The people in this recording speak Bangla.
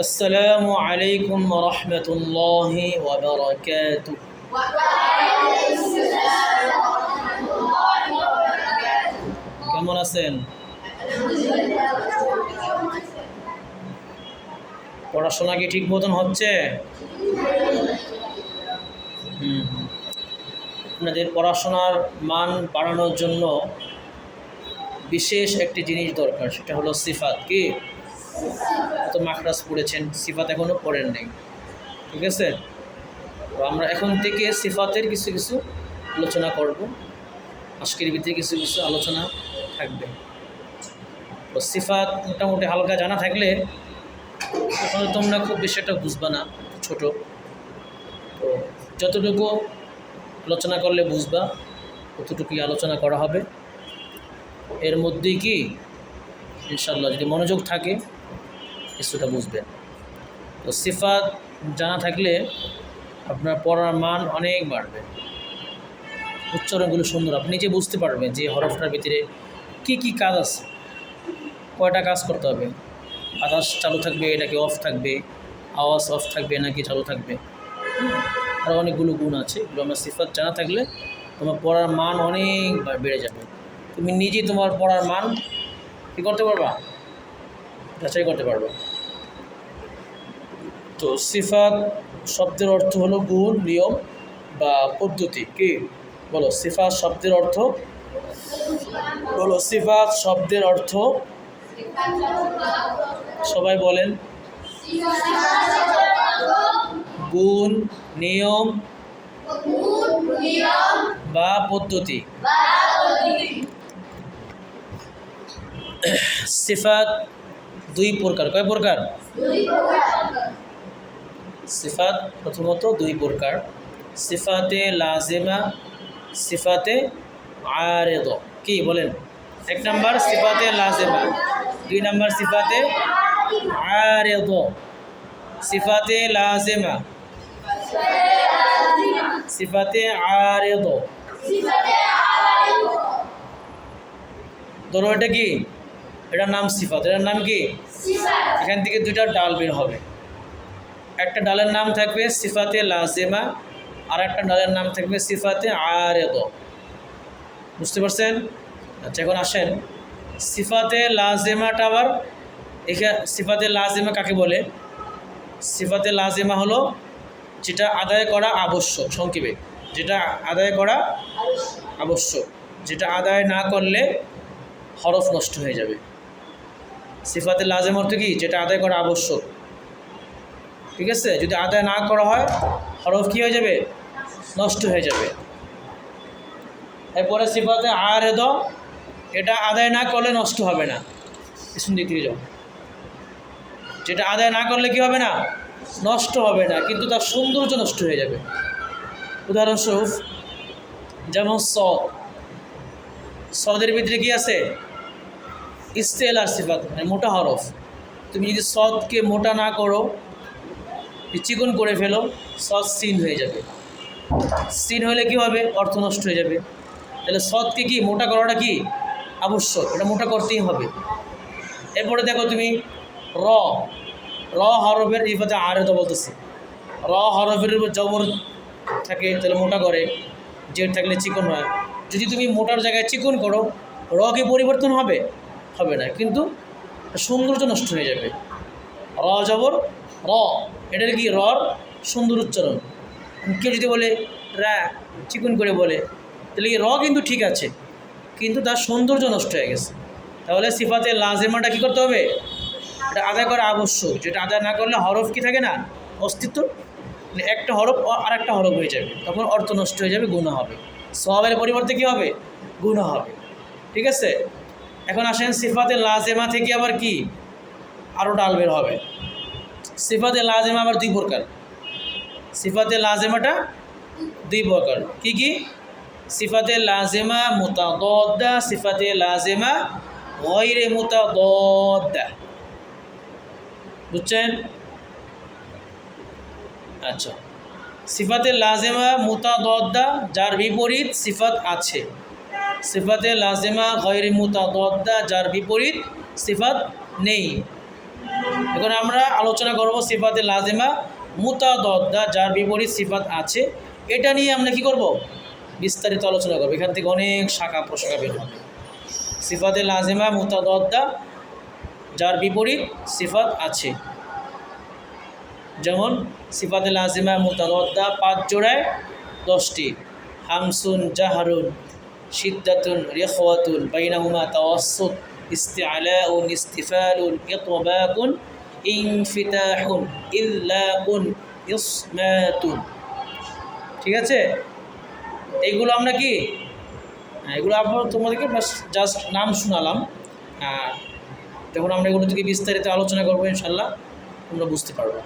السلام عليكم ورحمة الله وبركاته. কেমন আছেন? পড়াশোনা কি ঠিক মতন হচ্ছে? আপনাদের পড়াশোনার মান বাড়ানোর জন্য বিশেষ একটি জিনিস দরকার, সেটা হলো সিফাত। কি তো মাখরাজ পড়েছেন, সিফাত এখনও পড়েন নাই, ঠিক আছে? তো আমরা এখন থেকে সিফাতের কিছু কিছু আলোচনা করব। আজকের ভিতরে কিছু কিছু আলোচনা থাকবে। তো সিফাত মোটামুটি হালকা জানা থাকলে তখন তোমরা খুব বেশি একটা বুঝবা না, ছোটো। তো যতটুকু আলোচনা করলে বুঝবা ততটুকুই আলোচনা করা হবে। এর মধ্যেই কি ইনশাআল্লাহ যদি মনোযোগ থাকে কিছুটা বুঝবেন। তো সিফাত জানা থাকলে আপনার পড়ার মান অনেক বাড়বে, উচ্চারণগুলো সুন্দর, আপনি নিজে বুঝতে পারবেন যে হরফটার ভিতরে কি কি কাজ আছে, কয়টা কাজ করতে হবে, বাতাস চালু থাকবে নাকি অফ থাকবে, আওয়াজ অফ থাকবে নাকি চালু থাকবে, আরও অনেকগুলো গুণ আছে। এগুলো আমরা সিফাত জানা থাকলে তোমার পড়ার মান অনেক বেড়ে যাবে। তুমি নিজে তোমার পড়ার মান কী করতে পারবা, যাচাই করতে পারবা। তো সিফাত শব্দের অর্থ হলো গুণ, নিয়ম বা পদ্ধতি। কি বলো সিফাত শব্দের অর্থ? বলো সিফাত শব্দের অর্থ, সবাই বলেন। গুণ, নিয়ম বা পদ্ধতি। সিফাত দুই প্রকার। কয় প্রকার? সিফাত প্রথমত দুই প্রকার, সিফাতে লাজেমা, সিফাতে আরেদ। কি বলেন? এক নাম্বার সিফাতে লাজেমা, দুই নাম্বার সিফাতে আরেদ। সিফাতে লাজেমা, সিফাতে আরেদ। ধরো এটা কি, এটার নাম সিফাত, এটার নাম কি? এখান থেকে দুইটা ডাল বের হবে। একটা ডালের নাম থাকবে সিফাতে লাজেমা, আর একটা ডালের নাম থাকবে সিফাতে আরেদ। বুঝতে পারছেন? আচ্ছা, এখন আসেন সিফাতে লাজেমাটা আবার এখানে সিফাতে লাজেমা কাকে বলে? সিফাতে লাজেমা হলো যেটা আদায় করা আবশ্যক, সংক্ষেপে যেটা আদায় করা আবশ্যক, যেটা আদায় না করলে হরফ নষ্ট হয়ে যাবে। সিফাতে লাজেম অর্থ কি? যেটা আদায় করা আবশ্যক, ঠিক আছে? যদি আদায় না করা হয় হরফ কী হয়ে যাবে? নষ্ট হয়ে যাবে। এরপরে সিফাতে আরেদ, এটা আদায় না করলে নষ্ট হবে না। পিছন দিক থেকে যাও। যেটা আদায় না করলে কি হবে না? নষ্ট হবে না, কিন্তু তার সৌন্দর্য নষ্ট হয়ে যাবে। উদাহরণস্বরূপ যেমন সদ, সদের ভিতরে কি আছে? ইস্তেলার সিফাত, মানে মোটা হরফ। তুমি যদি সদকে মোটা না করো, চিকন করে ফেলো, সদ সিন হয়ে যাবে। সিন হলে কি হবে? অর্থ নষ্ট হয়ে যাবে। তাহলে সদকে কি মোটা করাটা কি আবশ্যক, এটা মোটা করতেই হবে। এরপরে দেখো তুমি র, র হরফের ইফাতে আরেদ বলতেছি। র হরফের উপর জবর থাকে তাহলে মোটা করে, জেড থাকলে চিকন হয়। যদি তুমি মোটার জায়গায় চিকন করো, র কি পরিবর্তন হবে? হবে না, কিন্তু সৌন্দর্য নষ্ট হয়ে যাবে। র জবর র, এটার কি রর সুন্দর উচ্চারণ। কেউ যদি বলে রা চিকন করে বলে, তাহলে কি র কিন্তু ঠিক আছে, কিন্তু তার সৌন্দর্য নষ্ট হয়ে গেছে। তাহলে সিফাতে লাজেমাটা কী করতে হবে? এটা আদায় করা আবশ্যক, যেটা আদায় না করলে হরফ কি থাকে না, অস্তিত্ব। একটা হরফ আর একটা হরফ হয়ে যাবে, তখন অর্থ নষ্ট হয়ে যাবে, গুনাহ হবে। সওয়াবের পরিবর্তে কী হবে? গুনাহ হবে, ঠিক আছে? এখন আসেন সিফাতে লাজেমা থেকে আবার কি আরও ডাল বের হবে। সিফাতে লাজেমা আবার দুই প্রকার। সিফাতে লাজেমাটা দুই প্রকার। কি কি? সিফাতে লাজেমা মুতাদাদ্দা, সিফাতে লাজেমা গায়রে মুতাদাদ্দা। বুঝছেন? আচ্ছা, সিফাতে লাজেমা মুতাদাদ্দা যার বিপরীত সিফাত আছে, সিফাতে লাজেমা গায়রে মুতাদাদ্দা যার বিপরীত সিফাত নেই। এখন আমরা আলোচনা করব সিফাতে লাজিমা মুতাদাদ্দা, যার বিপরীত সিফাত আছে। এটা নিয়ে আমরা কি করব? বিস্তারিত আলোচনা করব। এখান থেকে অনেক শাখা প্রশাখা বের হবে। সিফাতে লাজিমা মুতাদাদ্দা, যার বিপরীত সিফাত আছে। যেমন সিফাতে লাজিমা মুতাদাদ্দা 5 জোড়ায় 10টি। হামসুন জাহরুন, শিদ্দাতুন রিখওয়াতুন, বাইনাহুমা তাওয়াসসুত, ইস্তিআলাউন ইস্তিফালুন, ইতবাকুন ইনফিতাহুন, ইল্লাকুন, ইসমাতুন। ঠিক আছে? এইগুলো আমরা কি এগুলো আপনার তোমাদেরকে জাস্ট নাম শোনালাম। যখন আমরা এগুলো থেকে বিস্তারিত আলোচনা করবো ইনশাল্লাহ তোমরা বুঝতে পারবে।